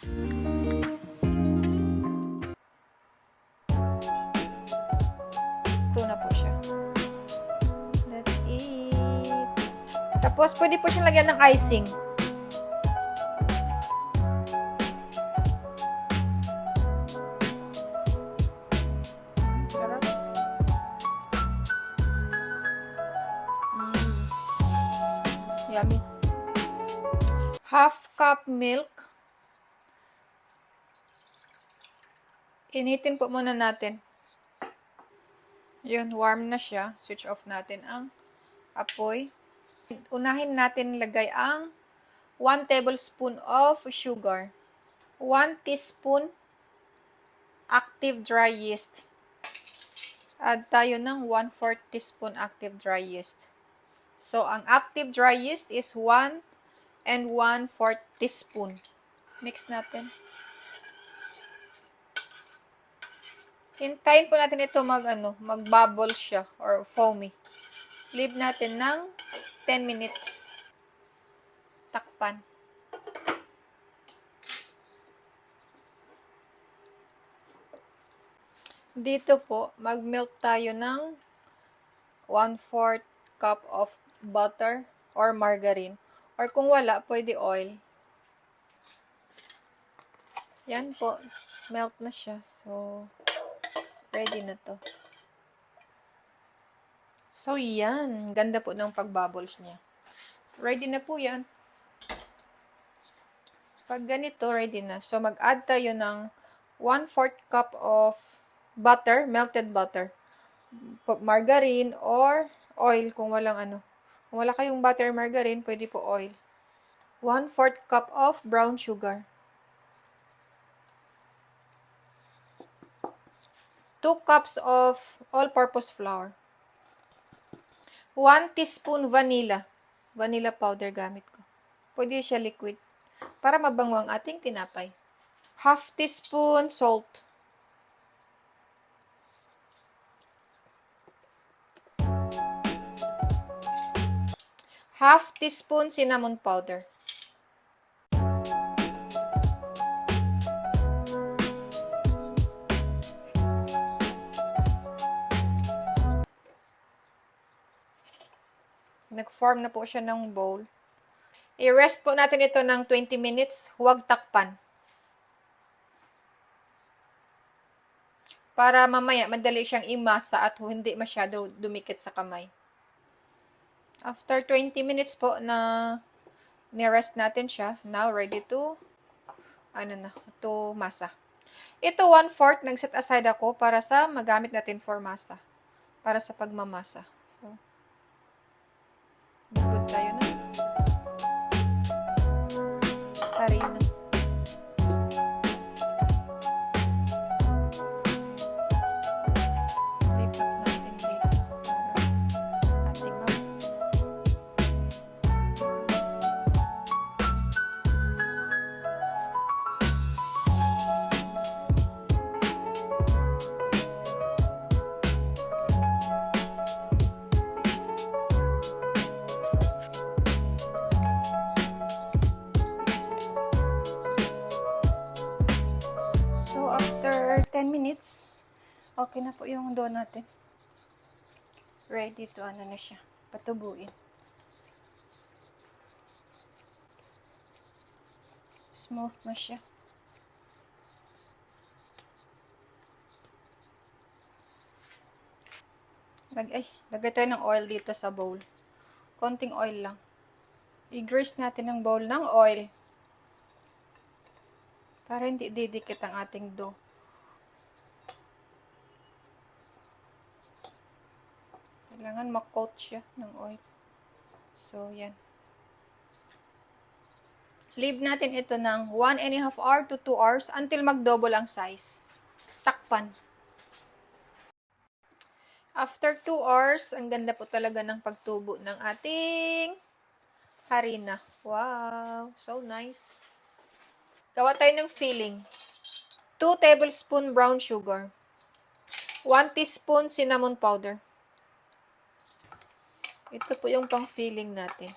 Ito na po siya. That's it. Tapos, pwede po siyang lagyan ng icing. Sarap. Yummy. Half cup milk. Initin po muna natin. Yun, warm na siya. Switch off natin ang apoy. Unahin natin lagay ang 1 tablespoon of sugar. 1 teaspoon active dry yeast. Add tayo ng 1/4 teaspoon active dry yeast. So, ang active dry yeast is 1 and 1/4 teaspoon. Mix natin. Hintayin po natin ito mag-bubble siya or foamy. Leave natin ng 10 minutes. Takpan. Dito po, mag-melt tayo ng 1/4 cup of butter or margarine. Or kung wala, pwede oil. Yan po. Melt na siya. So, ready na to. So, yan. Ganda po ng pag-bubbles niya. Ready na po yan. Pag ganito, ready na. So, mag-add tayo ng 1/4 cup of butter, melted butter. Margarine or oil kung walang Kung wala kayong butter margarine, pwede po oil. 1/4 cup of brown sugar. 2 cups of all-purpose flour. 1 teaspoon vanilla. Vanilla powder gamit ko. Pwede siya liquid. Para mabango ang ating tinapay. 1/2 teaspoon salt. 1/2 teaspoon cinnamon powder. Nag-form na po siya ng bowl. I-rest po natin ito ng 20 minutes. Huwag takpan. Para mamaya madali siyang imasa at hindi masyado dumikit sa kamay. After 20 minutes po na ni-rest natin siya, now ready to masa. Ito 1/4 nag-set aside ako para sa magamit natin for masa. Para sa pagmamasa. So, good tayo na. Harina. Lipat natin dito para ating So, after 10 minutes, okay na po yung dough natin. Ready to na siya, patubuin. Smooth na siya. Lagay tayo ng oil dito sa bowl. Konting oil lang. I-grease natin ang bowl ng oil. Para hindi didikit ang ating dough. Kailangan ma-coat siya ng oil. So, yan. Leave natin ito ng 1.5 hour to 2 hours until mag-double ang size. Takpan. After 2 hours, ang ganda po talaga ng pagtubo ng ating harina. Wow! So nice. Gawa tayo ng filling. 2 tablespoon brown sugar. 1 teaspoon cinnamon powder. Ito po yung pang-filling natin.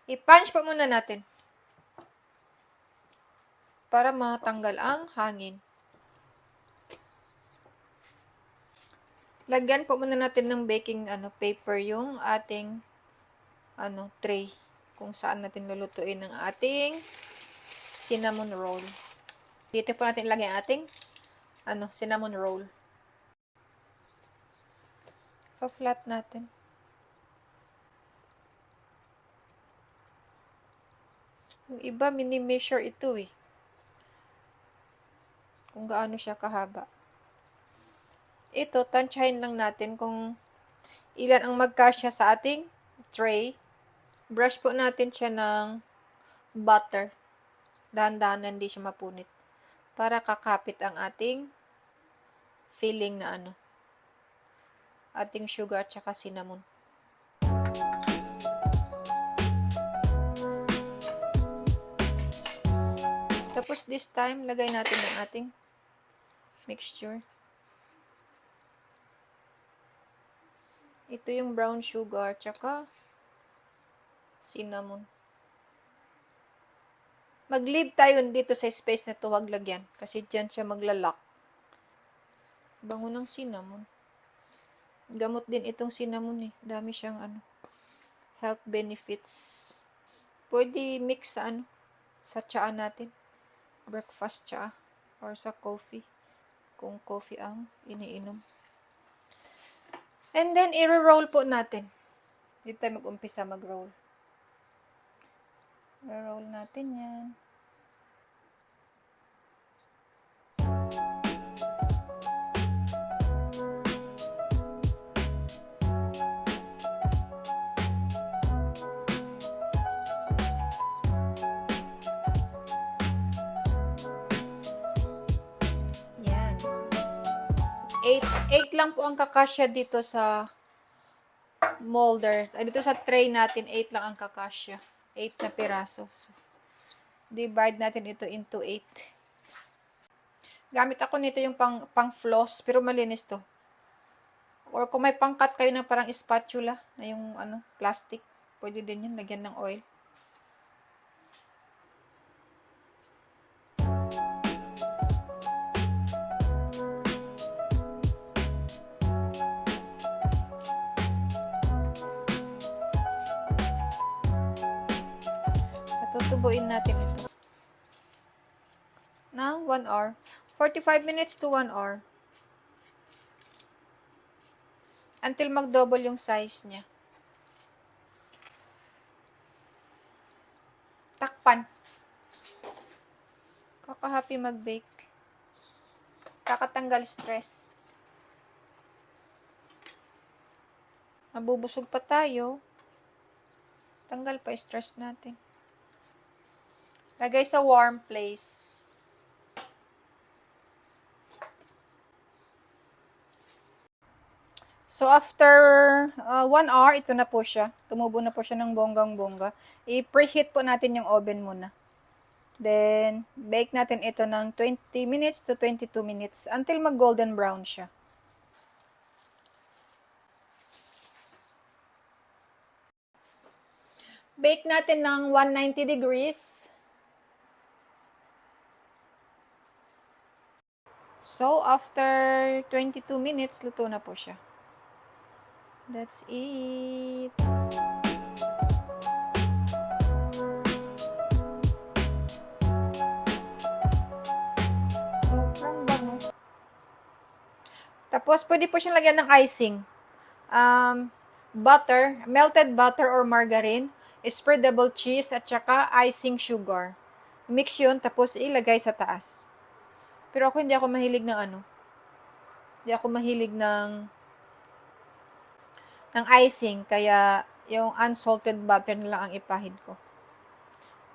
I-punch po muna natin. Para matanggal ang hangin. Lagyan po muna natin ng baking paper yung ating tray kung saan natin lulutuin ang ating cinnamon roll. Dito po natin ilagay ang ating cinnamon roll. Pa-flat natin. Yung iba, mini-measure ito eh. Kung gaano siya kahaba. Ito, tansyahin lang natin kung ilan ang magkasya sa ating tray. Brush po natin siya ng butter. Dahan-dahan hindi siya mapunit. Para kakapit ang ating filling na ating sugar at saka cinnamon. Tapos this time, lagay natin ang ating mixture. Ito yung brown sugar tsaka cinnamon. Mag-leave tayo dito sa space na ito, wag lagyan. Kasi dyan siya maglalak. Bango ng cinnamon. Gamot din itong cinnamon eh. Dami siyang health benefits. Pwede mix sa tsaa natin. Breakfast tsaa. Or sa coffee. Kung coffee ang iniinom. And then, i-roll po natin. Dito tayo mag-umpisa mag-roll. I-roll natin yan. Yan. 8 lang po ang kakasya dito sa molder. Dito sa tray natin, 8 lang ang kakasya. 8 na piraso. So, divide natin ito into 8. Gamit ako nito yung pang floss, pero malinis to. Or kung may pangkat kayo ng parang spatula, na yung plastic, pwede din yun, lagyan ng oil. Tutubuin natin ito ng 1 hour. 45 minutes to 1 hour. Until mag-double yung size niya. Takpan. Kaka-happy mag-bake. Kakatanggal stress. Mabubusog pa tayo. Tanggal pa stress natin. Lagay sa warm place. So, after 1 hour, ito na po siya. Tumubo na po siya ng bonggang-bongga. I-preheat po natin yung oven muna. Then, bake natin ito ng 20 minutes to 22 minutes until mag-golden brown siya. Bake natin ng 190 degrees. So, after 22 minutes, luto na po siya. That's it. Sobrang bango. Tapos, pwede po siyang lagyan ng icing. Butter, melted butter or margarine, spreadable cheese, at saka icing sugar. Mix yun, tapos ilagay sa taas. Pero ako hindi ako mahilig ng Hindi ako mahilig ng icing, kaya yung unsalted butter na lang ang ipahid ko.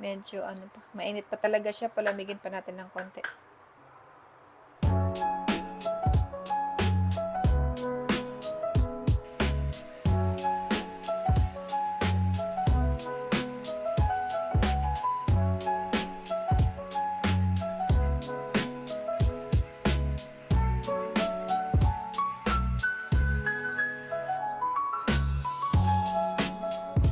Medyo pa, mainit pa talaga siya, palamigin pa natin ng konti.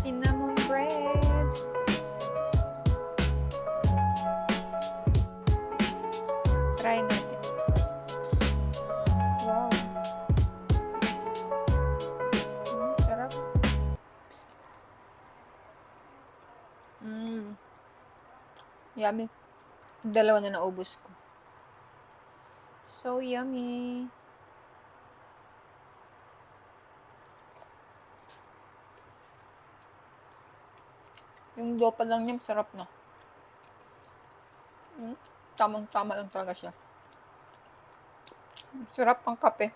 Cinnamon bread. Try natin. Wow. Sarap. Yummy. Dalawa na naubos ko. So yummy. Yung dopa lang niya, sarap na. Tamang-tama lang talaga siya. Sarap pang kape.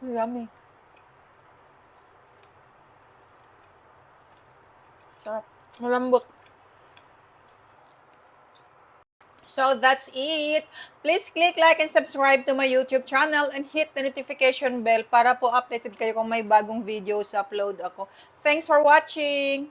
Yummy. Sarap. Malambot. So that's it. Please click like and subscribe to my YouTube channel and hit the notification bell para po updated kayo kung may bagong videos upload ako. Thanks for watching!